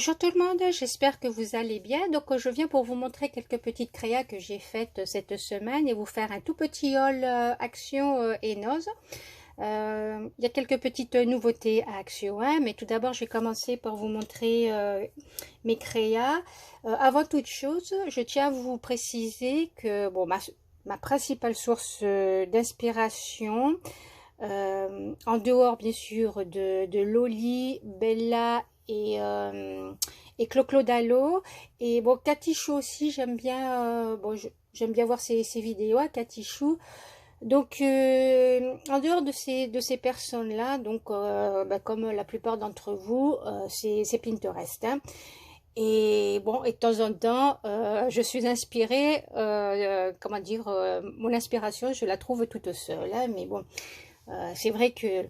Bonjour tout le monde, j'espère que vous allez bien. Donc je viens pour vous montrer quelques petites créas que j'ai faites cette semaine et vous faire un tout petit haul Action et Noz. Il y a quelques petites nouveautés à Action, hein, mais tout d'abord je vais commencer par vous montrer mes créas. Avant toute chose, je tiens à vous préciser que bon, ma principale source d'inspiration, en dehors bien sûr de Loli, Bella et Clo-Clo Dallo, et bon, Katichou aussi, j'aime bien, bon, j'aime bien voir ses vidéos à Katichou. Donc en dehors de ces personnes là, donc comme la plupart d'entre vous, c'est Pinterest, hein. Et bon, et de temps en temps je suis inspirée, comment dire, mon inspiration je la trouve toute seule, hein, mais bon, c'est vrai que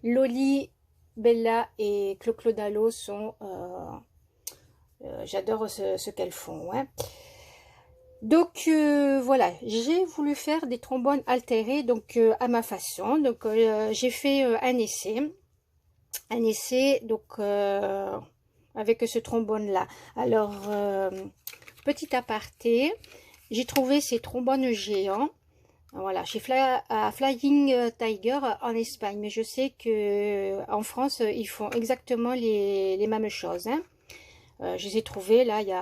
Loli, Bella et Clo-Clo Dallo sont... j'adore ce qu'elles font, hein. Donc voilà, j'ai voulu faire des trombones altérés, donc à ma façon. Donc j'ai fait un essai donc avec ce trombone là. Alors petit aparté, j'ai trouvé ces trombones géants. Voilà, chez Flying Tiger en Espagne, mais je sais que en France ils font exactement les mêmes choses, hein. Je les ai trouvés là il y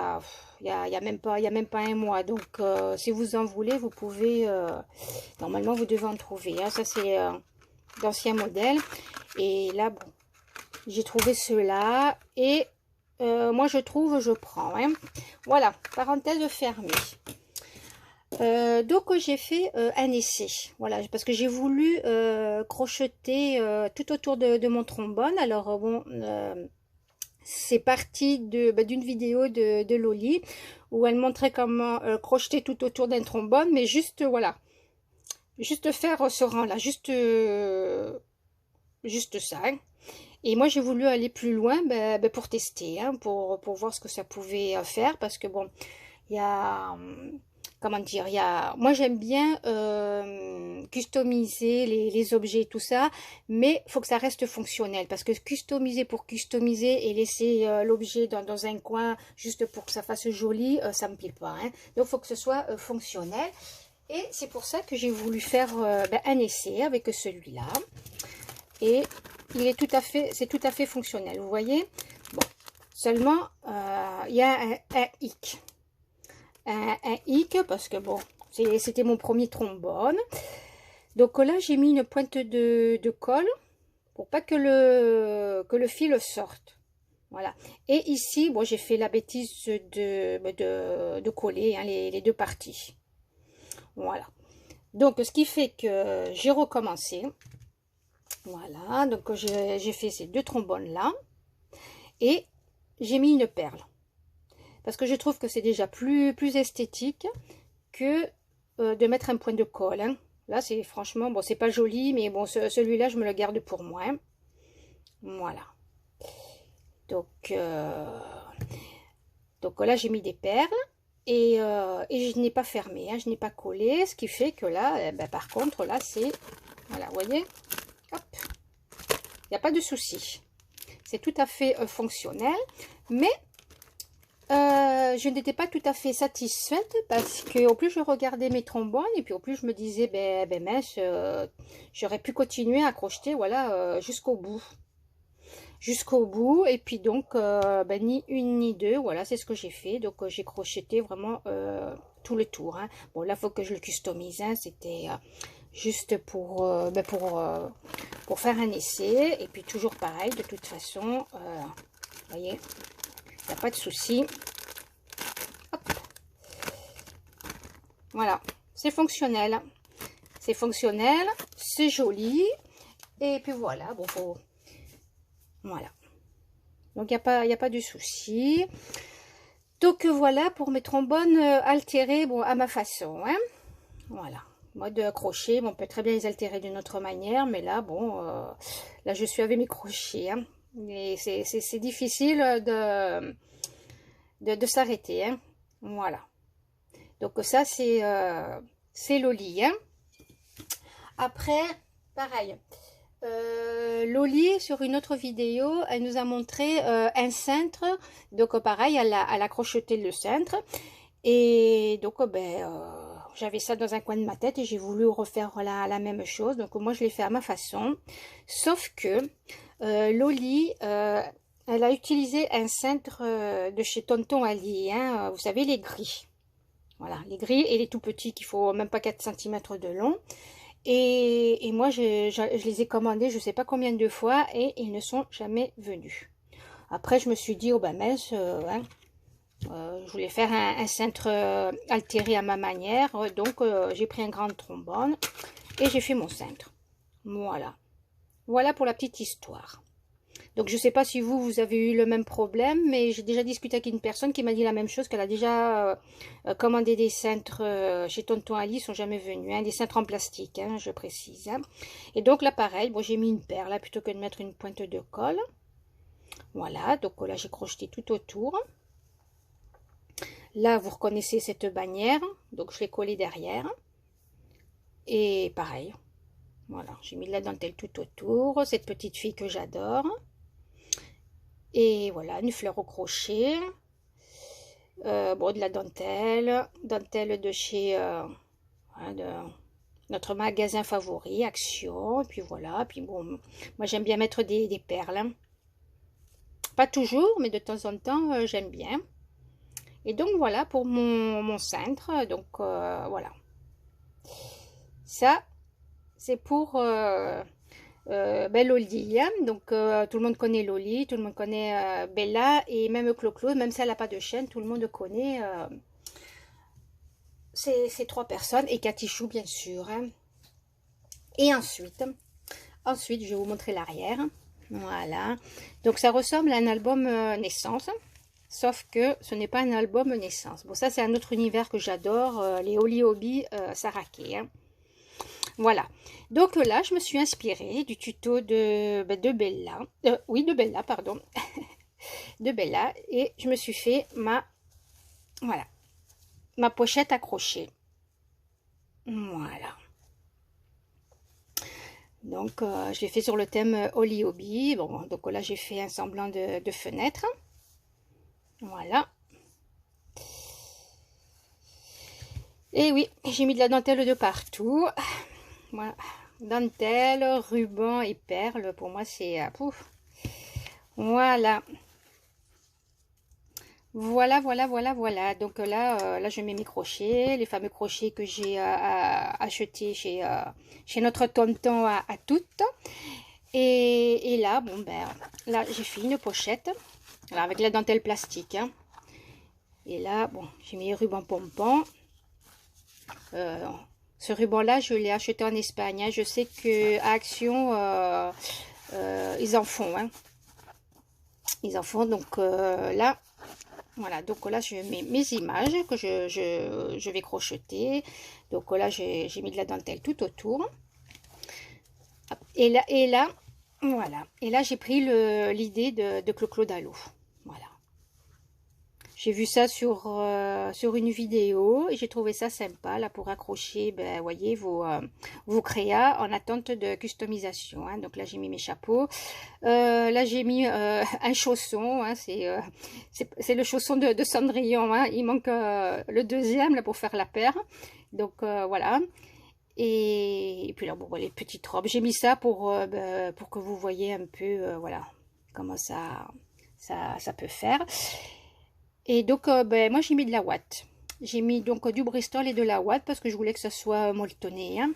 a même pas un mois, donc si vous en voulez vous pouvez, normalement vous devez en trouver, hein. Ça c'est d'anciens modèles, et là bon, j'ai trouvé ceux-là et moi je trouve, je prends, hein. Voilà, parenthèse fermée. Donc j'ai fait un essai, voilà, parce que j'ai voulu crocheter tout autour de mon trombone. Alors bon, c'est parti d'une vidéo de Loli où elle montrait comment crocheter tout autour d'un trombone, mais juste voilà, juste faire ce rang là, juste ça, hein. Et moi j'ai voulu aller plus loin, pour tester, hein, pour voir ce que ça pouvait faire, parce que bon, il y a, comment dire, moi j'aime bien customiser les objets, tout ça, mais il faut que ça reste fonctionnel, parce que customiser pour customiser et laisser l'objet dans un coin juste pour que ça fasse joli, ça me plaît pas, hein. Donc il faut que ce soit fonctionnel, et c'est pour ça que j'ai voulu faire un essai avec celui-là, et il est c'est tout à fait fonctionnel, vous voyez. Bon, seulement il y a un hic. Un hic, parce que bon, c'était mon premier trombone. Donc là j'ai mis une pointe de colle pour pas que le fil sorte, voilà. Et ici bon, j'ai fait la bêtise de coller, hein, les deux parties, voilà. Donc ce qui fait que j'ai recommencé, voilà. Donc j'ai fait ces deux trombones là et j'ai mis une perle, parce que je trouve que c'est déjà plus esthétique que de mettre un point de colle, hein. Là c'est franchement, bon, c'est pas joli, mais bon, celui-là je me le garde pour moi, hein. Voilà. Donc là j'ai mis des perles, et je n'ai pas fermé, hein, je n'ai pas collé, ce qui fait que là par contre là c'est, voilà, vous voyez, hop, il n'y a pas de souci, c'est tout à fait fonctionnel. Mais je n'étais pas tout à fait satisfaite, parce que au plus je regardais mes trombones, et puis au plus je me disais mince, j'aurais pu continuer à crocheter, voilà, jusqu'au bout, et puis donc ni une ni deux, voilà, c'est ce que j'ai fait. Donc j'ai crocheté vraiment tout le tour, hein. Bon là faut que je le customise, hein. C'était juste pour faire un essai, et puis toujours pareil, de toute façon, vous voyez, il n'y a pas de souci. Hop. Voilà, c'est fonctionnel, c'est joli, et puis voilà, bon, voilà, donc il n'y a pas de souci. Donc voilà pour mes trombones altérés, bon, à ma façon, hein. Voilà, mode crochet, bon, on peut très bien les altérer d'une autre manière, mais là bon, là je suis avec mes crochets, hein. Et c'est difficile de s'arrêter, hein. Voilà, donc ça c'est Loli, hein. Après pareil, Loli, sur une autre vidéo, elle nous a montré un cintre. Donc pareil, elle a crocheté le cintre. Et donc j'avais ça dans un coin de ma tête et j'ai voulu refaire la même chose. Donc moi je l'ai fait à ma façon. Sauf que Loli, elle a utilisé un cintre de chez Tonton Ali. Hein, vous savez, les gris. Voilà, les gris et les tout petits qu'il faut même pas 4 cm de long. Et moi, je les ai commandés, je ne sais pas combien de fois, et ils ne sont jamais venus. Après, je me suis dit, oh ben mince, hein, je voulais faire un cintre altéré à ma manière. Donc, j'ai pris un grand trombone et j'ai fait mon cintre. Voilà. Voilà pour la petite histoire. Donc, je ne sais pas si vous avez eu le même problème, mais j'ai déjà discuté avec une personne qui m'a dit la même chose, qu'elle a déjà commandé des cintres chez Tonton Ali, ils sont jamais venus, hein, des cintres en plastique, hein, je précise. Hein. Et donc là, pareil, bon, j'ai mis une perle là, plutôt que de mettre une pointe de colle. Voilà, donc là, j'ai crocheté tout autour. Là, vous reconnaissez cette bannière, donc je l'ai collée derrière. Et pareil, voilà, j'ai mis de la dentelle tout autour, cette petite fille que j'adore. Et voilà, une fleur au crochet. Bon, de la dentelle de chez de notre magasin favori, Action. Et puis voilà, puis bon, moi j'aime bien mettre des perles. Hein. Pas toujours, mais de temps en temps, j'aime bien. Et donc voilà pour mon cintre. Donc voilà. Ça, c'est pour Loli, hein. Donc tout le monde connaît Loli, tout le monde connaît Bella et même Clo-Clo, même si elle n'a pas de chaîne, tout le monde connaît ces trois personnes et Katichou bien sûr. Hein. Et ensuite, je vais vous montrer l'arrière. Voilà. Donc ça ressemble à un album naissance, sauf que ce n'est pas un album naissance. Bon, ça c'est un autre univers que j'adore, les Oli Obi Sarake. Hein. Voilà, donc là je me suis inspirée du tuto de Bella, de Bella, pardon, de Bella, et je me suis fait voilà, ma pochette accrochée. Voilà. Donc je l'ai fait sur le thème Oli Obi. Bon, donc là j'ai fait un semblant de fenêtre. Voilà. Et oui, j'ai mis de la dentelle de partout. Voilà. Dentelle, ruban et perles, pour moi c'est pouf. Voilà. Voilà. Donc là je mets mes crochets, les fameux crochets que j'ai achetés chez notre tonton à toutes. Et là, bon ben, là j'ai fait une pochette, alors, avec la dentelle plastique. Hein. Et là, bon, j'ai mis les rubans pompons. Ce ruban-là, je l'ai acheté en Espagne. Hein. Je sais que à Action, ils en font. Hein. Ils en font. Donc là, voilà. Donc là, je mets mes images que je vais crocheter. Donc là, j'ai mis de la dentelle tout autour. Et là, voilà. Et là, j'ai pris l'idée de Clo-Clo Dalo. Voilà. J'ai vu ça sur une vidéo et j'ai trouvé ça sympa là pour accrocher, ben, voyez, vos créas en attente de customisation. Hein. Donc là j'ai mis mes chapeaux. Là j'ai mis un chausson. Hein. C'est le chausson de Cendrillon. Hein. Il manque le deuxième là pour faire la paire. Donc voilà. Et puis là bon les petites robes. J'ai mis ça pour que vous voyez un peu voilà comment ça peut faire. Et donc, moi, j'ai mis de la ouate. J'ai mis donc du Bristol et de la ouate parce que je voulais que ça soit molletonné. Hein.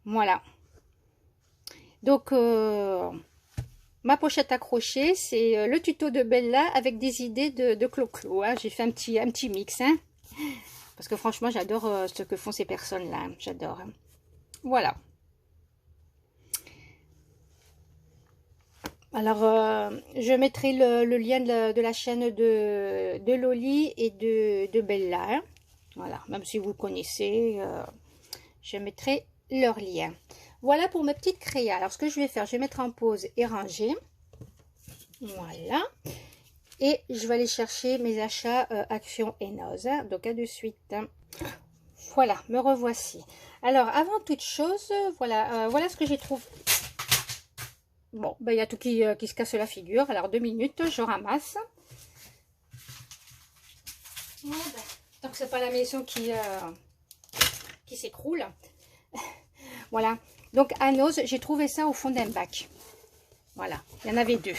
Voilà. Donc, ma pochette accrochée, c'est le tuto de Bella avec des idées de Clo-Clo. Hein. J'ai fait un petit mix. Hein. Parce que franchement, j'adore ce que font ces personnes-là. Hein. J'adore. Hein. Voilà. Alors, je mettrai le lien de la chaîne de Loli et de Bella. Hein. Voilà, même si vous connaissez, je mettrai leur lien. Voilà pour mes petites créas. Alors, ce que je vais faire, je vais mettre en pause et ranger. Voilà. Et je vais aller chercher mes achats Action et Noz. Hein. Donc, à de suite. Hein. Voilà, me revoici. Alors, avant toute chose, voilà ce que j'ai trouvé. Bon, ben, il y a tout qui se casse la figure. Alors 2 minutes, je ramasse. Oh, ben, tant que c'est pas la maison qui s'écroule. Voilà. Donc à Noz, j'ai trouvé ça au fond d'un bac. Voilà, il y en avait 2.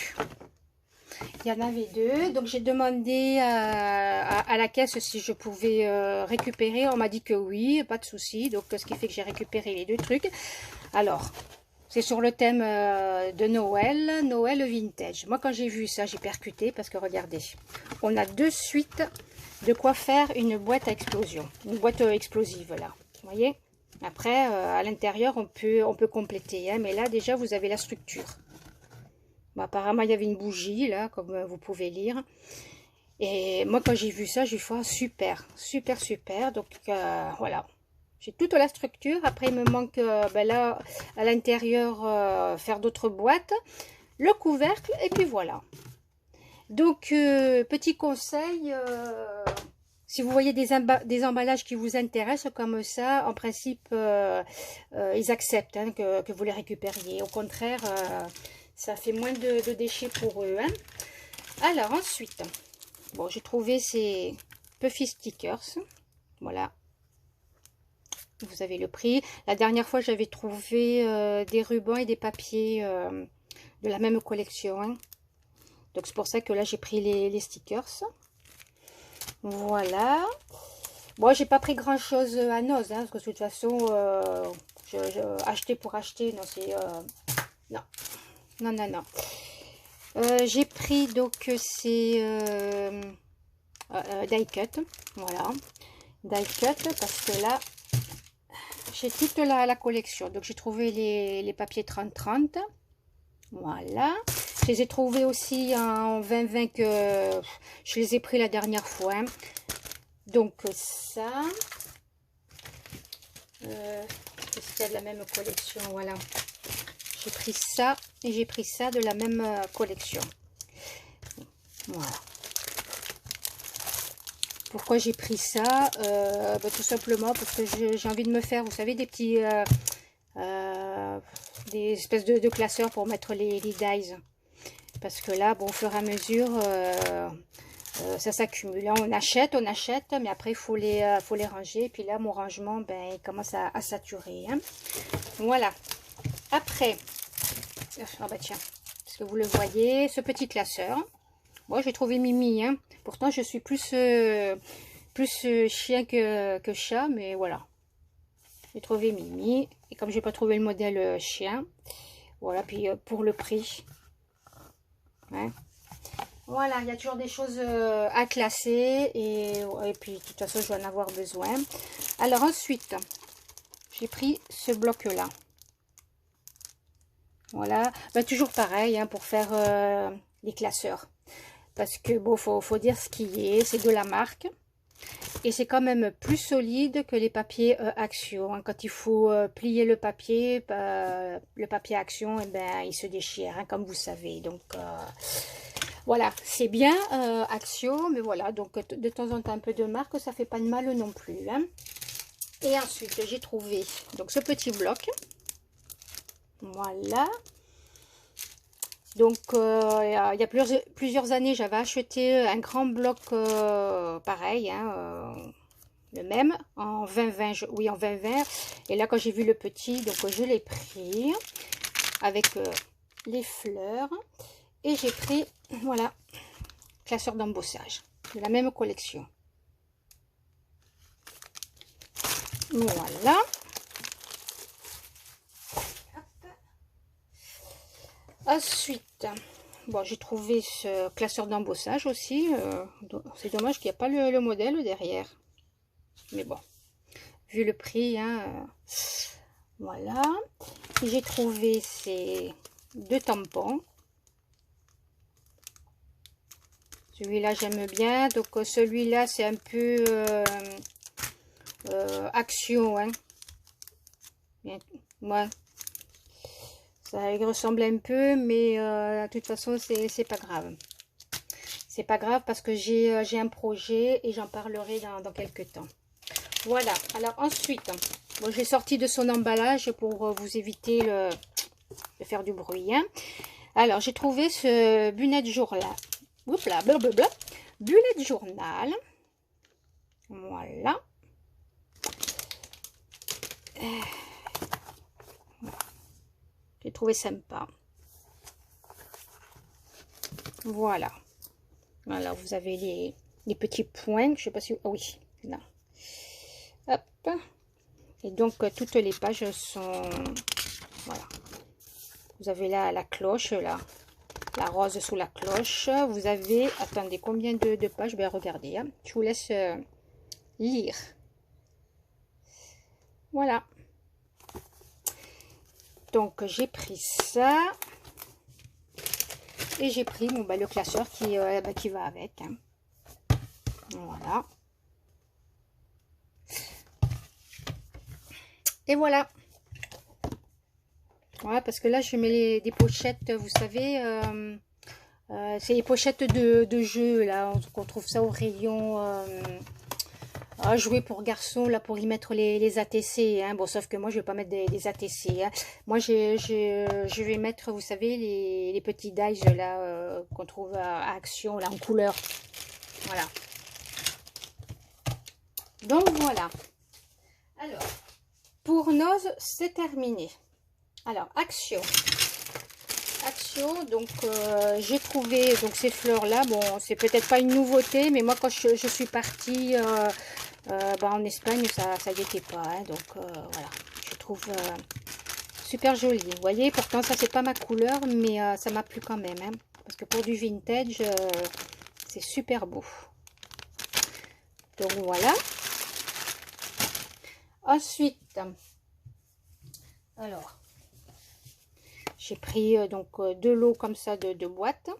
Il y en avait 2, donc j'ai demandé à la caisse si je pouvais récupérer. On m'a dit que oui, pas de souci. Donc ce qui fait que j'ai récupéré les 2 trucs. Alors, c'est sur le thème de Noël, Noël vintage. Moi quand j'ai vu ça, j'ai percuté parce que regardez, on a de suite de quoi faire une boîte à explosion. Une boîte explosive là, vous voyez. Après, à l'intérieur, on peut compléter. Hein, mais là déjà, vous avez la structure. Bon, apparemment, il y avait une bougie, là, comme vous pouvez lire. Et moi, quand j'ai vu ça, j'ai fait super, super, super. Donc, voilà. J'ai toute la structure. Après, il me manque, ben là, à l'intérieur, faire d'autres boîtes. Le couvercle, et puis voilà. Donc, petit conseil, si vous voyez des emballages qui vous intéressent comme ça, en principe, ils acceptent hein, que vous les récupériez. Au contraire... ça fait moins de déchets pour eux. Hein. Alors, ensuite, bon, j'ai trouvé ces Puffy Stickers. Voilà. Vous avez le prix. La dernière fois, j'avais trouvé des rubans et des papiers de la même collection. Hein. Donc, c'est pour ça que là, j'ai pris les stickers. Voilà. Bon, j'ai pas pris grand-chose à Noz. Hein, parce que de toute façon, acheter pour acheter, non, c'est... non. Non, non, non. J'ai pris donc ces die cut. Voilà. Die cut parce que là, j'ai toute la collection. Donc, j'ai trouvé les papiers 30-30. Voilà. Je les ai trouvés aussi en 20-20 que je les ai pris la dernière fois. Hein. Donc, ça. Qu'est-ce qu'il y a de la même collection? Voilà. J'ai pris ça et j'ai pris ça de la même collection. Voilà. Pourquoi j'ai pris ça? Tout simplement parce que j'ai envie de me faire, vous savez, des petits... des espèces de classeurs pour mettre les dies. Parce que là, bon, au fur et à mesure, ça s'accumule. On achète, mais après, il faut les ranger. Et puis là, mon rangement, ben, il commence à saturer. Hein. Voilà. Après... Ah bah tiens, est-ce que vous le voyez, ce petit classeur. Moi, j'ai trouvé Mimi. Hein. Pourtant, je suis plus chien que chat, mais voilà. J'ai trouvé Mimi. Et comme j'ai pas trouvé le modèle chien, voilà. Puis pour le prix, hein. Voilà, il y a toujours des choses à classer et puis de toute façon, je vais en avoir besoin. Alors ensuite, j'ai pris ce bloc là. Voilà, ben, toujours pareil hein, pour faire les classeurs. Parce que bon, faut dire ce qui est, c'est de la marque. Et c'est quand même plus solide que les papiers Action. Hein. Quand il faut plier le papier Action, eh ben, il se déchire, hein, comme vous savez. Donc voilà, c'est bien Action, mais voilà, donc de temps en temps un peu de marque, ça fait pas de mal non plus. Hein. Et ensuite, j'ai trouvé donc ce petit bloc. Voilà. Donc, il y a plusieurs années, j'avais acheté un grand bloc pareil, hein, le même, en 20-20, oui, en 20-20. Et là, quand j'ai vu le petit, donc je l'ai pris avec les fleurs. Et j'ai pris, voilà, classeur d'embossage de la même collection. Voilà. Ensuite, bon, j'ai trouvé ce classeur d'embossage aussi. C'est dommage qu'il n'y a pas le modèle derrière. Mais bon, vu le prix, hein, voilà. J'ai trouvé ces 2 tampons. Celui-là, j'aime bien. Donc, celui-là, c'est un peu Action. Hein. Ouais. Ça il ressemble un peu, mais de toute façon, c'est pas grave. C'est pas grave parce que j'ai un projet et j'en parlerai dans quelques temps. Voilà. Alors ensuite, bon, j'ai sorti de son emballage pour vous éviter de faire du bruit. Hein. Alors, j'ai trouvé ce bullet journal. Oups là, blablabla. Bullet journal. Voilà. J'ai trouvé sympa. Voilà. Alors, vous avez les petits points. Je sais pas si... Ah oui, là. Hop. Et donc, toutes les pages sont... Voilà. Vous avez là la cloche, là. La rose sous la cloche. Vous avez... Attendez, combien de pages? Ben, regardez. Hein. Je vous laisse lire. Voilà. Donc, j'ai pris ça. Et j'ai pris bon, ben, le classeur qui va avec. Hein. Voilà. Et voilà. Voilà, parce que là, je mets des pochettes, vous savez, c'est les pochettes de jeux, là, on trouve ça au rayon jouets pour garçons, là, pour y mettre les ATC, hein. Bon, sauf que moi, je vais pas mettre des ATC, hein. Moi, je vais mettre, vous savez, les petits dies, là, qu'on trouve à Action, là, en couleur. Voilà. Donc, voilà. Alors, pour Noz, c'est terminé. Alors, Action, donc j'ai trouvé donc ces fleurs là. Bon, c'est peut-être pas une nouveauté, mais moi quand je suis partie en Espagne, ça y était pas. Hein, donc voilà, je trouve super joli. Vous voyez, pourtant ça c'est pas ma couleur, mais ça m'a plu quand même. Hein, parce que pour du vintage, c'est super beau. Donc voilà. Ensuite, alors. J'ai pris donc de l'eau comme ça de boîte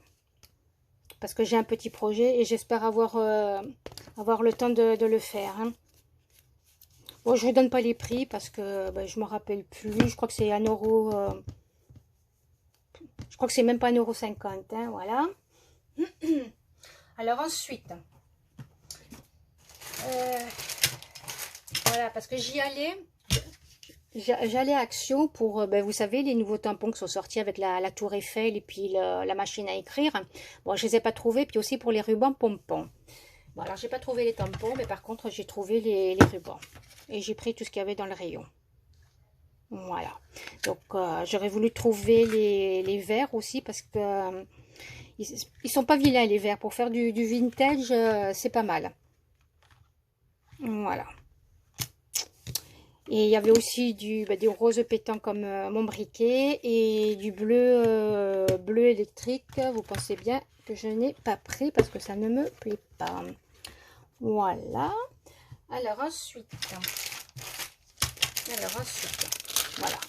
parce que j'ai un petit projet et j'espère avoir le temps de le faire. Hein. Bon, je vous donne pas les prix parce que je me rappelle plus. Je crois que c'est 1 euro. Je crois que c'est même pas 1,50 €. Hein, voilà. Alors ensuite, voilà parce que j'y allais. J'allais à Action pour, vous savez, les nouveaux tampons qui sont sortis avec la tour Eiffel et puis la machine à écrire. Bon, je les ai pas trouvés, puis aussi pour les rubans pompons. Bon, alors j'ai pas trouvé les tampons, mais par contre j'ai trouvé les rubans. Et j'ai pris tout ce qu'il y avait dans le rayon. Voilà. Donc j'aurais voulu trouver les verres aussi parce que ils sont pas vilains les verres. Pour faire du vintage, c'est pas mal. Voilà. Et il y avait aussi des roses pétants comme mon briquet et du bleu, bleu électrique. Vous pensez bien que je n'ai pas pris parce que ça ne me plaît pas. Voilà. Alors ensuite, voilà.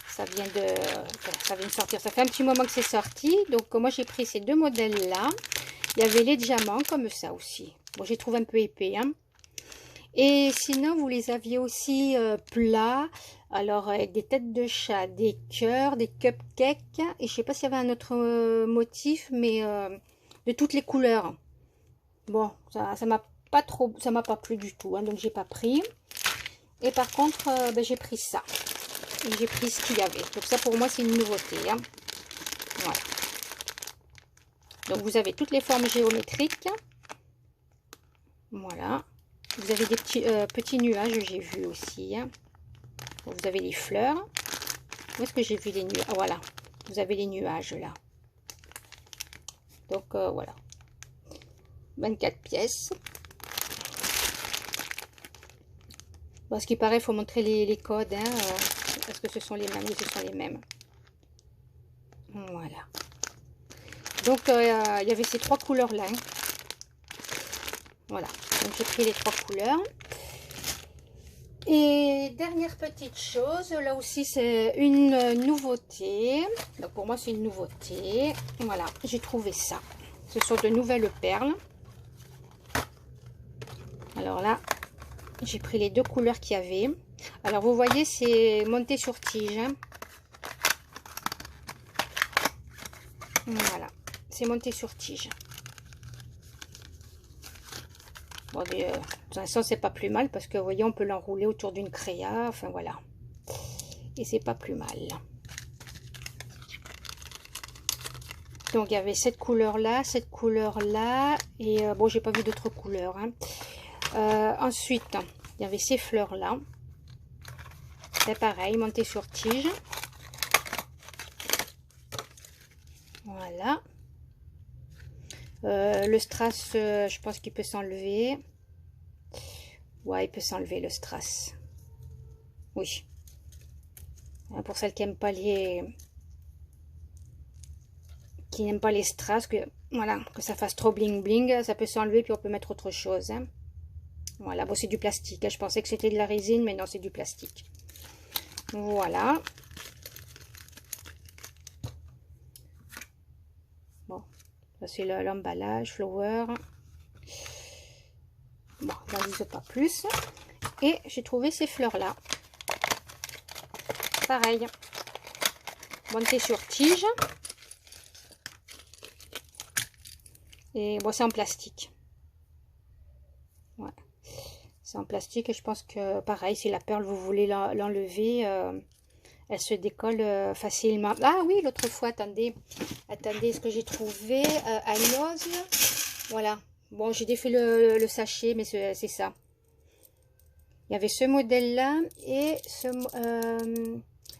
Ça vient de sortir. Ça fait un petit moment que c'est sorti. Donc moi j'ai pris ces deux modèles là. Il y avait les diamants comme ça aussi. Bon, j'ai trouvé un peu épais, hein. Et sinon, vous les aviez aussi plats, alors avec des têtes de chat, des cœurs, des cupcakes, et je sais pas s'il y avait un autre motif, mais de toutes les couleurs. Bon, ça m'a pas plu du tout, hein, donc j'ai pas pris. Et par contre, j'ai pris ça. Et j'ai pris ce qu'il y avait. Donc ça, pour moi, c'est une nouveauté. Hein. Voilà. Donc vous avez toutes les formes géométriques. Voilà. Vous avez des petits nuages, j'ai vu aussi. Hein. Vous avez les fleurs. Où est-ce que j'ai vu les nuages? Ah, voilà. Vous avez les nuages là. Donc voilà. 24 pièces. Bon, ce qui paraît, il faut montrer les codes. Hein, parce que ce sont les mêmes. Oui, ce sont les mêmes. Voilà. Donc il y avait ces trois couleurs là. Hein. Voilà. Donc j'ai pris les trois couleurs. Et dernière petite chose, là aussi c'est une nouveauté. Donc pour moi c'est une nouveauté. Voilà, j'ai trouvé ça. Ce sont de nouvelles perles. Alors là, j'ai pris les deux couleurs qu'il y avait. Alors vous voyez, c'est monté sur tige. Hein. Voilà, c'est monté sur tige. Bon, de toute façon, c'est pas plus mal parce que vous voyez, on peut l'enrouler autour d'une créa. Enfin voilà. et c'est pas plus mal. Donc il y avait cette couleur là, et bon, j'ai pas vu d'autres couleurs, hein. Ensuite il y avait ces fleurs là, c'est pareil, montée sur tige. Voilà. Le strass, je pense qu'il peut s'enlever. Ouais, il peut s'enlever le strass. Oui. Pour celles qui n'aiment pas les strass, que voilà, que ça fasse trop bling bling, ça peut s'enlever, puis on peut mettre autre chose, hein. Voilà, bon, c'est du plastique, hein. Je pensais que c'était de la résine, mais non, c'est du plastique. Voilà. Bon, ça c'est l'emballage, flower. Bon, j'en dis pas plus. Et j'ai trouvé ces fleurs là. Pareil. Montée sur tige. Et bon, c'est en plastique. Ouais. C'est en plastique et je pense que pareil, si la perle vous voulez l'enlever, elle se décolle facilement. Ah oui, l'autre fois, attendez, ce que j'ai trouvé à Lowe's. Voilà. Bon, j'ai défait le sachet, mais c'est ça. Il y avait ce modèle-là et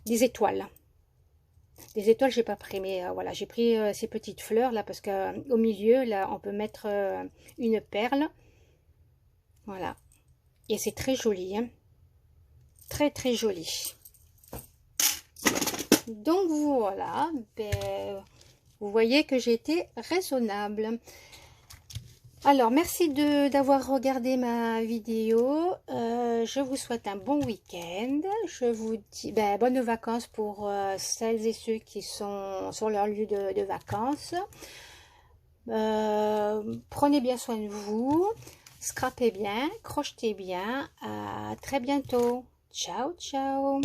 des étoiles. Des étoiles, j'ai pas pris, mais voilà, j'ai pris ces petites fleurs là parce que au milieu, là, on peut mettre une perle. Voilà. Et c'est très joli, hein. Très très joli. Donc voilà, ben, vous voyez que j'ai été raisonnable. Alors, merci d'avoir regardé ma vidéo. Je vous souhaite un bon week-end. Je vous dis bonnes vacances pour celles et ceux qui sont sur leur lieu de vacances. Prenez bien soin de vous. Scrapez bien, crochetez bien. À très bientôt. Ciao, ciao.